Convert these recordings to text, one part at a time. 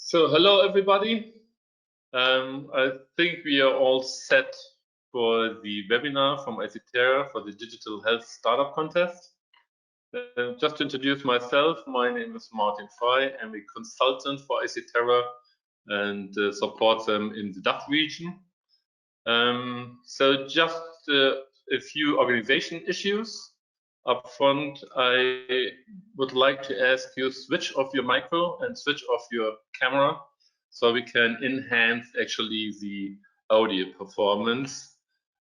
So hello everybody. I think we are all set for the webinar from ICterra for the Digital Health Startup Contest. Just to introduce myself, my name is Martin Frey. I'm a consultant for ICterra and support them in the DACH region. So just a few organization issues. Up front, I would like to ask you switch off your micro and switch off your camera so we can enhance actually the audio performance.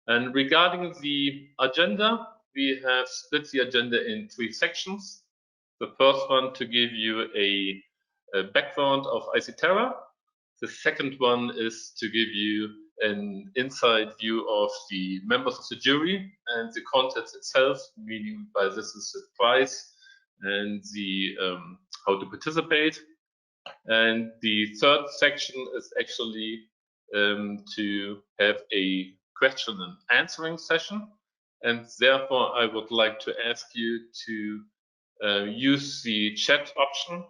And regarding the agenda, we have split the agenda in 3 sections. The first one to give you a background of ICterra. The second one is to give you an inside view of the members of the jury and the contest itself, meaning by this is the prize and the how to participate. And the third section is actually to have a question and answering session. And therefore, I would like to ask you to use the chat option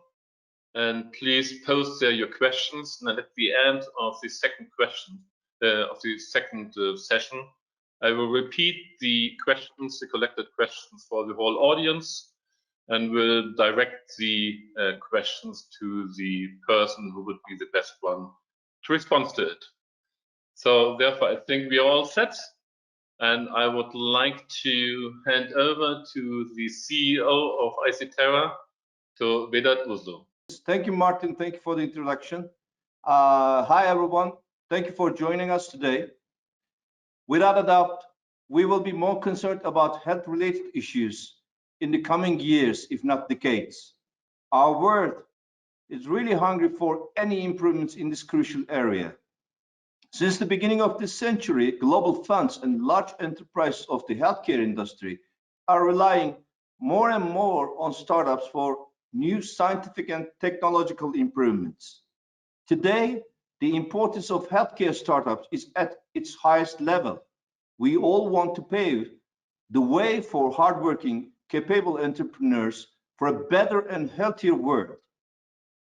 and please post there your questions. And at the end of the second session, I will repeat the questions, the collected questions for the whole audience, and will direct the questions to the person who would be the best one to respond to it. So therefore, I think we are all set. And I would like to hand over to the CEO of ICterra, to Vedat Uzlu. Thank you, Martin. Thank you for the introduction. Hi, everyone. Thank you for joining us today. Without a doubt, we will be more concerned about health-related issues in the coming years, if not decades. Our world is really hungry for any improvements in this crucial area. Since the beginning of this century, global funds and large enterprises of the healthcare industry are relying more and more on startups for new scientific and technological improvements. Today, the importance of healthcare startups is at its highest level. We all want to pave the way for hardworking, capable entrepreneurs for a better and healthier world.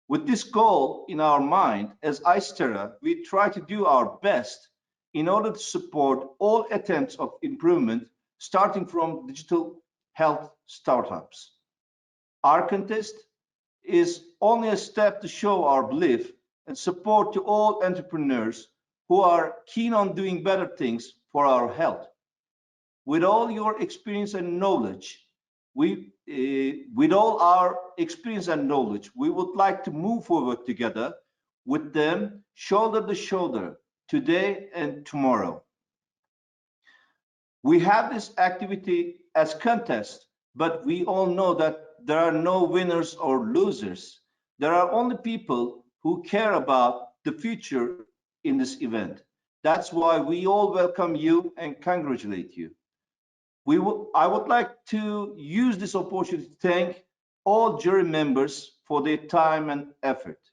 With this goal in our mind, as ICterra, we try to do our best in order to support all attempts of improvement, starting from digital health startups. Our contest is only a step to show our belief and support to all entrepreneurs who are keen on doing better things for our health. With all your experience and knowledge, we would like to move forward together with them, shoulder to shoulder, today and tomorrow. We have this activity as contest, but we all know that there are no winners or losers. There are only people who care about the future in this event. That's why we all welcome you and congratulate you. I would like to use this opportunity to thank all jury members for their time and effort.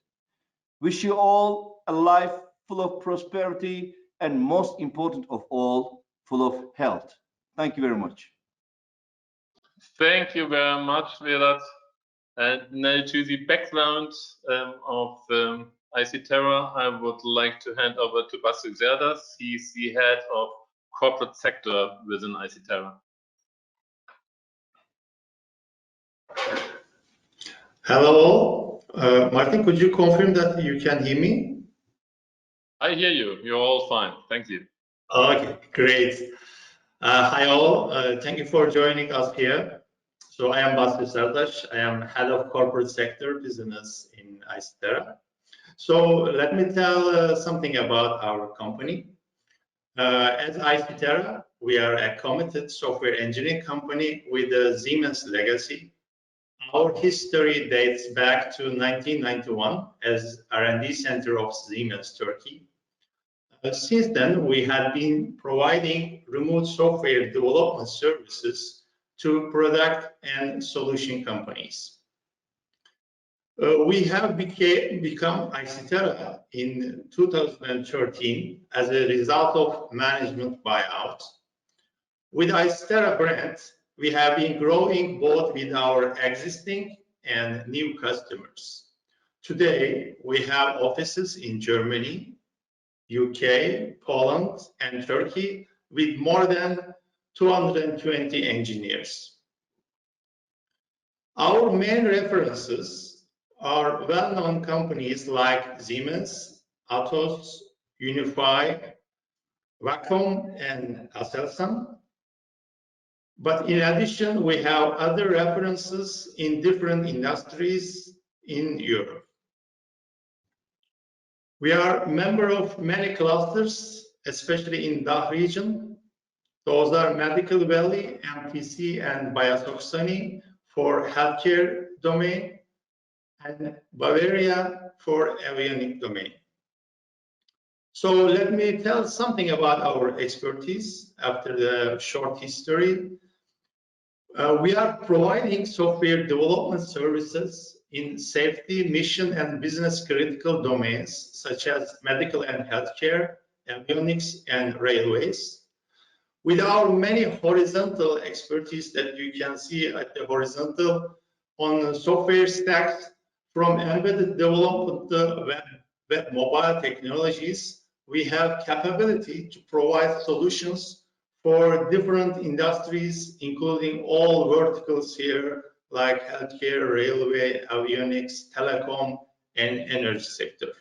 Wish you all a life full of prosperity and, most important of all, full of health. Thank you very much. Thank you very much, Vedat. And now to the background of ICterra, I would like to hand over to Basil Zerdas. He's the head of corporate sector within ICterra. Hello, Martin, could you confirm that you can hear me? I hear you. You're all fine. Thank you. Okay, great. Hi all. Thank you for joining us here. So I am Basil Zerdas. I am head of corporate sector business in ICterra. So let me tell something about our company. As ICterra, we are a committed software engineering company with a Siemens legacy. Our history dates back to 1991 as R&D center of Siemens Turkey. Since then, we have been providing remote software development services to product and solution companies. We have become ICterra in 2013 as a result of management buyout. With ICterra brand, we have been growing both with our existing and new customers. Today, we have offices in Germany, UK, Poland, and Turkey with more than 220 engineers. Our main references are well-known companies like Siemens, Atos, Unify, Wacom, and Aselsan. But in addition, we have other references in different industries in Europe. We are a member of many clusters, especially in DACH region. Those are Medical Valley, MTC, and Biosoxani for healthcare domain, and Bavaria for avionic domain. So let me tell something about our expertise after the short history. We are providing software development services in safety, mission, and business critical domains such as medical and healthcare, avionics, and railways. With our many horizontal expertise that you can see at the horizontal on software stacks from embedded development to web mobile technologies, we have capability to provide solutions for different industries, including all verticals here, like healthcare, railway, avionics, telecom, and energy sector.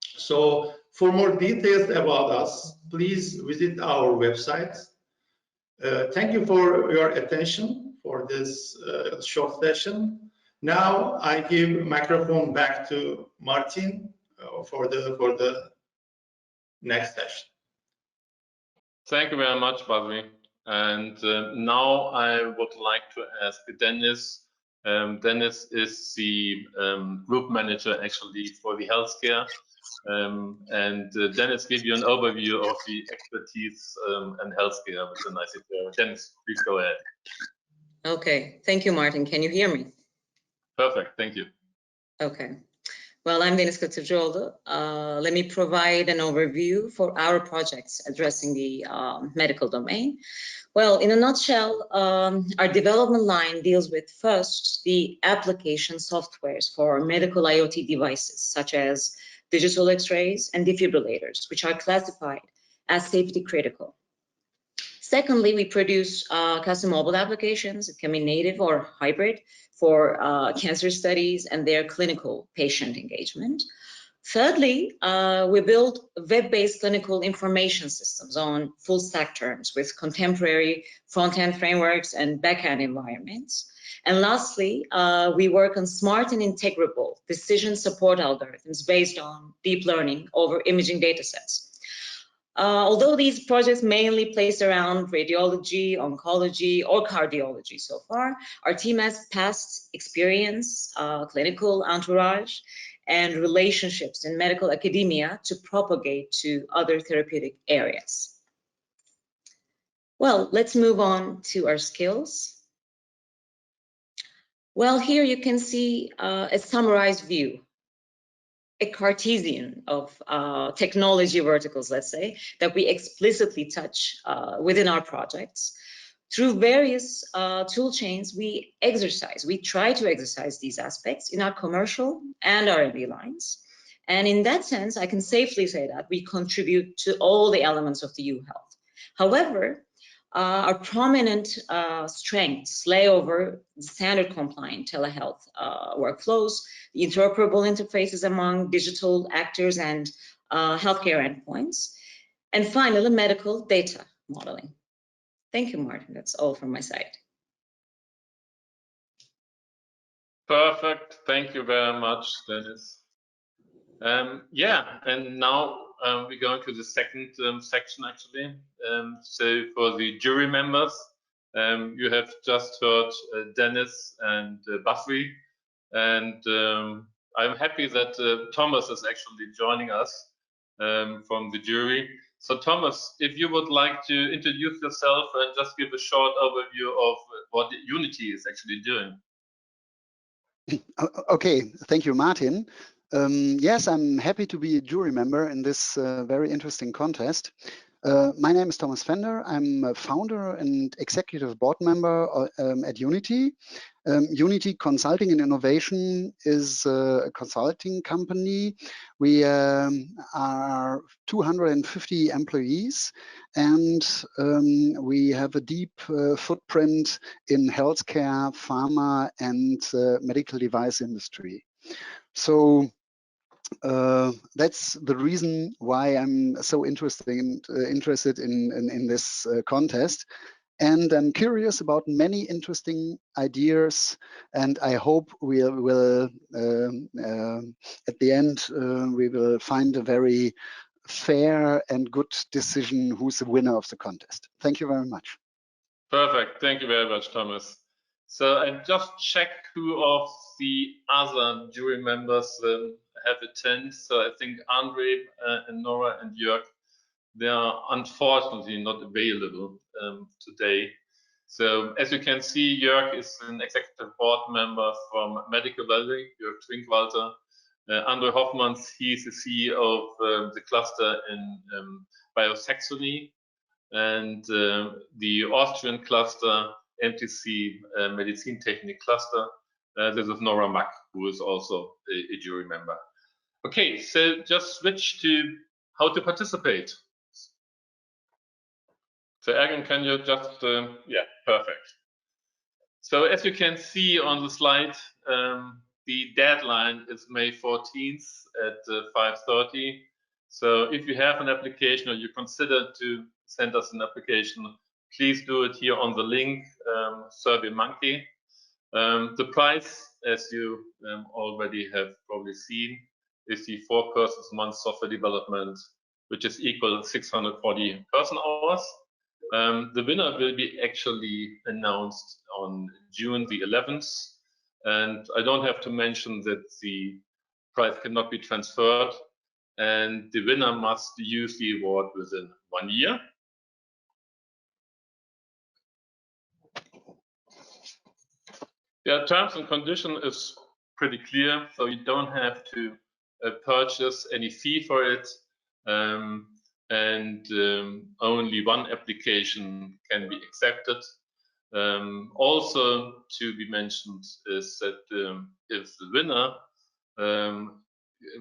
So for more details about us, please visit our website. Thank you for your attention for this short session. Now I give microphone back to Martin for the next session. Thank you very much, Basri. And now I would like to ask Dennis. Dennis is the group manager actually for the healthcare. And Dennis give you an overview of the expertise and healthcare within ICterra. Dennis, please go ahead. Okay, thank you, Martin. Can you hear me? Perfect, thank you. Okay. Well, I'm Deniz Katıcıoğlu. Let me provide an overview for our projects addressing the medical domain. Well, in a nutshell, our development line deals with first the application softwares for medical IoT devices, such as digital X-rays and defibrillators, which are classified as safety critical. Secondly, we produce custom mobile applications. It can be native or hybrid for cancer studies and their clinical patient engagement. Thirdly, we build web-based clinical information systems on full stack terms with contemporary front-end frameworks and back-end environments. And lastly, we work on smart and integrable decision support algorithms based on deep learning over imaging datasets. Although these projects mainly place around radiology, oncology, or cardiology so far, our team has past experience, clinical entourage, and relationships in medical academia to propagate to other therapeutic areas. Well, let's move on to our skills. Well, here you can see a summarized view, a Cartesian of technology verticals, let's say, that we explicitly touch within our projects. Through various tool chains, we try to exercise these aspects in our commercial and R&D lines. And in that sense, I can safely say that we contribute to all the elements of the U-Health. However, our prominent strengths lay over the standard compliant telehealth workflows, the interoperable interfaces among digital actors and healthcare endpoints, and finally, medical data modeling. Thank you, Martin. That's all from my side. Perfect. Thank you very much, Dennis. Yeah, and now we're going to the second section, actually. So for the jury members, you have just heard Dennis and Basri, and I'm happy that Thomas is actually joining us from the jury. So Thomas, if you would like to introduce yourself and just give a short overview of what Unity is actually doing. Okay, thank you, Martin. Yes, I'm happy to be a jury member in this very interesting contest. My name is Thomas Fender. I'm a founder and executive board member at Unity. Unity Consulting and Innovation is a consulting company. We are 250 employees, and we have a deep footprint in healthcare, pharma, and medical device industry. So that's the reason why I'm so interested in this contest. And I'm curious about many interesting ideas, and I hope we will at the end we will find a very fair and good decision who's the winner of the contest. Thank you very much. Perfect. Thank you very much, Thomas. So I just checked who of the other jury members have attended. So I think Andre and Nora and Jörg, they are unfortunately not available today. So as you can see, Jörg is an executive board member from Medical Valley, Jörg Trinkwalter. Andre Hoffmanns, he's the CEO of the cluster in Biosaxony, and the Austrian cluster, MTC Medizintechnik cluster. This is Nora Mack, who is also a jury member. Okay, so just switch to how to participate. So Ergen, can you just, yeah, perfect. So as you can see on the slide, the deadline is May 14th at 5:30. So if you have an application or you consider to send us an application, please do it here on the link, SurveyMonkey. The price, as you already have probably seen, is the 4 persons month software development, which is equal to 640 person hours. The winner will be actually announced on June the 11th. And I don't have to mention that the prize cannot be transferred, and the winner must use the award within 1 year. The terms and condition is pretty clear, so you don't have to purchase any fee for it. Only one application can be accepted. Also to be mentioned is that if the winner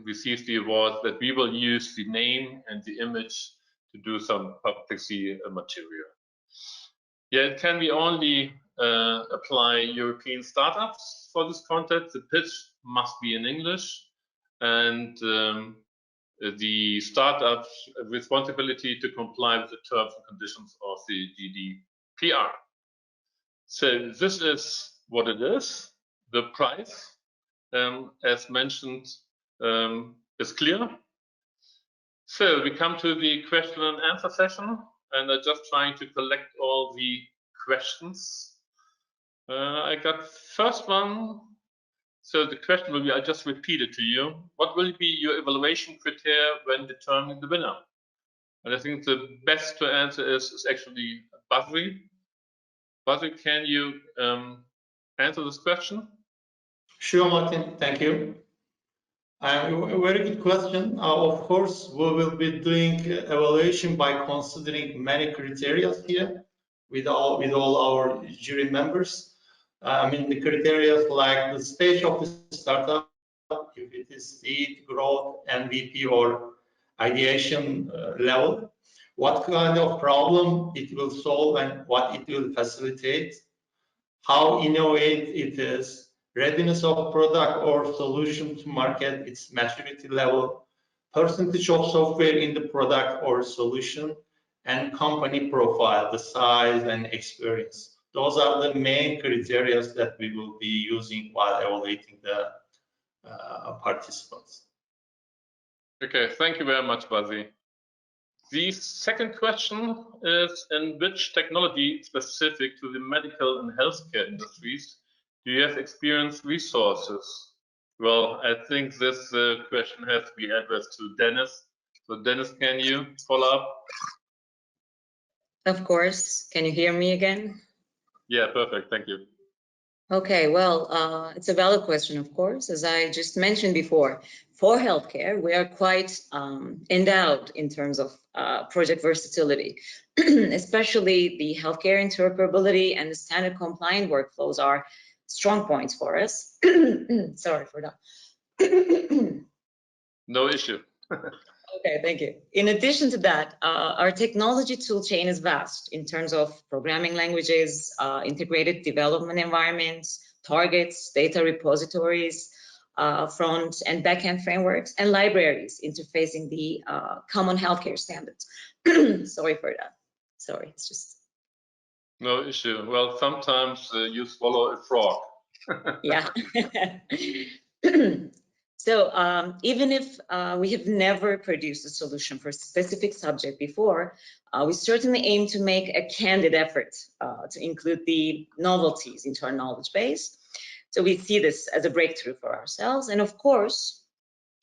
receives the award, that we will use the name and the image to do some publicity material. Yeah, it can be only apply European startups for this content. The pitch must be in English, and the startup's responsibility to comply with the terms and conditions of the GDPR. So this is what it is. The price, as mentioned, is clear. So we come to the question and answer session, and I'm just trying to collect all the questions. I got first one. So the question will be, I just repeat it to you. What will be your evaluation criteria when determining the winner? And I think the best to answer is actually Basri. Basri, can you answer this question? Sure, Martin, thank you. A very good question. Of course, we will be doing evaluation by considering many criteria here with all our jury members. I mean, the criteria like the stage of the startup, if it is seed, growth, MVP, or ideation level, what kind of problem it will solve and what it will facilitate, how innovative it is, readiness of product or solution to market, its maturity level, percentage of software in the product or solution, and company profile, the size and experience. Those are the main criteria that we will be using while evaluating the participants. Okay, thank you very much, Basri. The second question is, in which technology specific to the medical and healthcare industries do you have experienced resources? Well, I think this question has to be addressed to Dennis. So Dennis, can you follow up? Of course. Can you hear me again? Yeah, perfect. Thank you. Okay, well, it's a valid question, of course. As I just mentioned before, for healthcare, we are quite endowed in terms of project versatility, especially the healthcare interoperability and the standard compliant workflows are strong points for us. Sorry for that. No issue. Okay, thank you. In addition to that, our technology tool chain is vast in terms of programming languages, integrated development environments, targets, data repositories, front and backend frameworks, and libraries interfacing the common healthcare standards. Sorry for that. Sorry, it's just. No issue. Well, sometimes you swallow a frog. Yeah. So even if we have never produced a solution for a specific subject before, we certainly aim to make a candid effort to include the novelties into our knowledge base. So we see this as a breakthrough for ourselves. And of course,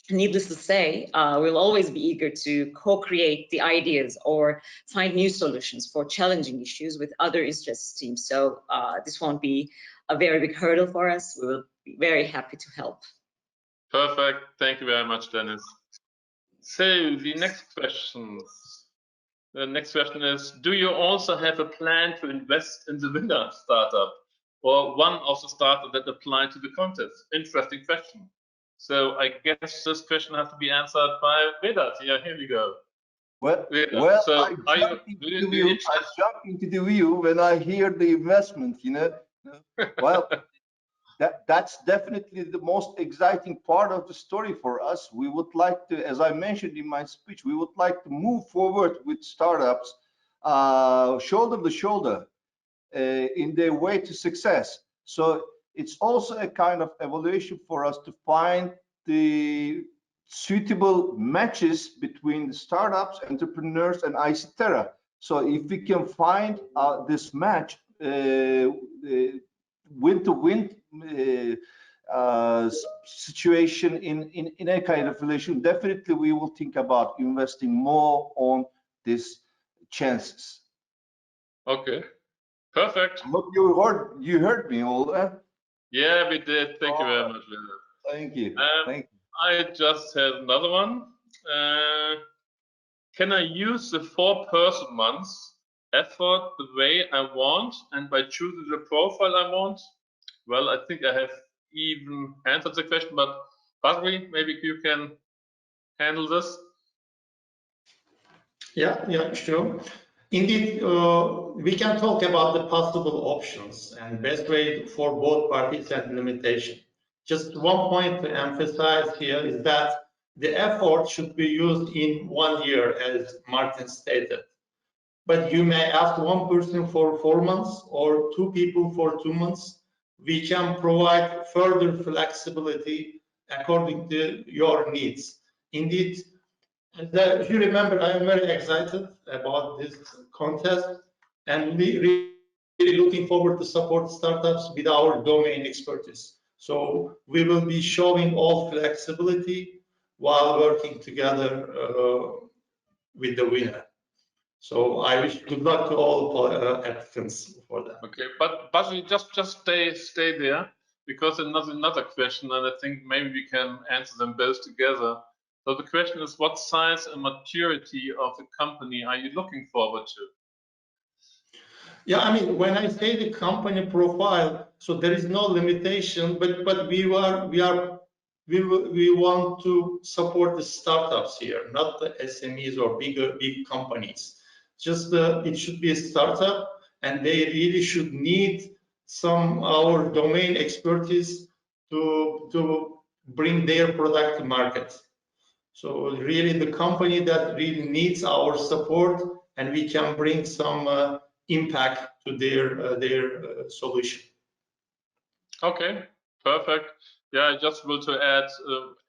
needless to say, we'll always be eager to co-create the ideas or find new solutions for challenging issues with other interested teams. So this won't be a very big hurdle for us. We will be very happy to help. Perfect. Thank you very much, Dennis. So the next question is, do you also have a plan to invest in the winner startup or one of the startups that apply to the contest? Interesting question. So I guess this question has to be answered by Vedat. Yeah, here we go. Well, Vedat, so I jump into the view when I hear the investment, you know. Well, that's definitely the most exciting part of the story for us. We would like to, as I mentioned in my speech, we would like to move forward with startups shoulder to shoulder in their way to success. So it's also a kind of evaluation for us to find the suitable matches between the startups, entrepreneurs, and ICterra. So if we can find this match, win-to-win situation in a kind of relation, definitely we will think about investing more on these chances. Okay, perfect. I hope you heard me all. Yeah, we did. Thank you very much, Vedat. Thank you. Thank you. I just had another one. Can I use the 4-person months effort the way I want and by choosing the profile I want? Well, I think I have even answered the question, but Basri, maybe you can handle this. Yeah, sure. Indeed, we can talk about the possible options and best way for both parties and limitation. Just one point to emphasize here is that the effort should be used in 1 year, as Martin stated. But you may ask one person for 4 months or 2 people for 2 months. We can provide further flexibility according to your needs. Indeed, if you remember, I am very excited about this contest and really looking forward to support startups with our domain expertise. So we will be showing all flexibility while working together with the winner. So I wish good luck to all applicants for that. Okay, but Basri, just stay there, because another question, and I think maybe we can answer them both together. So the question is, what size and maturity of the company are you looking forward to? Yeah, I mean, when I say the company profile, so there is no limitation, but we want to support the startups here, not the SMEs or big companies. Just it should be a startup, and they really should need our domain expertise to bring their product to market. So really the company that really needs our support, and we can bring some impact to their solution. Okay, perfect. Yeah, I just want to add,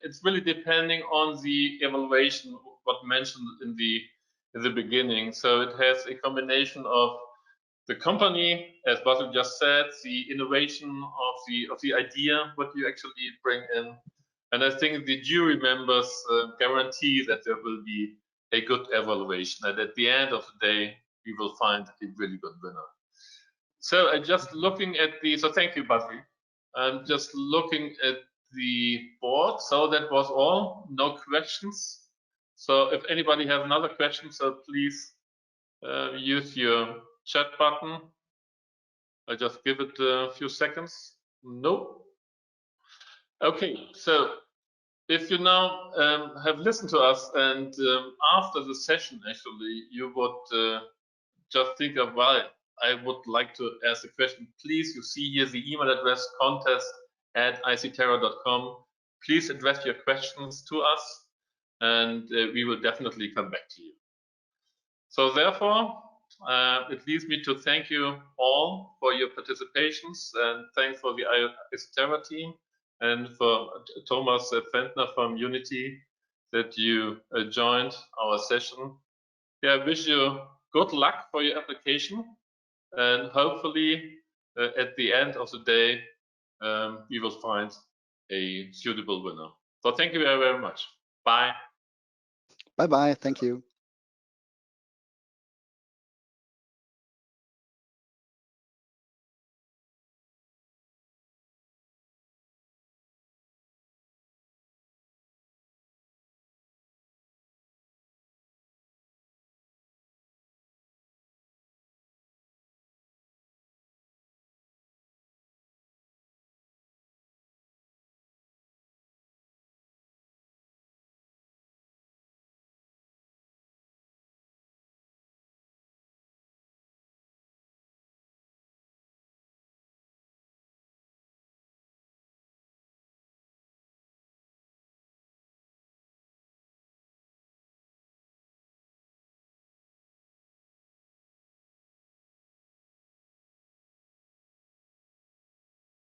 it's really depending on the evaluation, what mentioned in the beginning. So it has a combination of the company, as Basil just said, the innovation of the idea, what you actually bring in. And I think the jury members guarantee that there will be a good evaluation. And at the end of the day, we will find a really good winner. So I just looking at so thank you, Basri. I'm just looking at the board. So that was all, no questions. So if anybody has another question, so please use your chat button. I just give it a few seconds. No. Okay, so if you now have listened to us and after the session, actually, you would just think of, well, I would like to ask a question. Please, you see here the email address contest@icterra.com. Please address your questions to us, and we will definitely come back to you. So therefore, it leaves me to thank you all for your participations, and thanks for the ICterra team and for Thomas Pfändner from Unity that you joined our session. Yeah, I wish you good luck for your application, and hopefully at the end of the day we will find a suitable winner. So thank you very, very much. Bye. Bye bye. Thank you.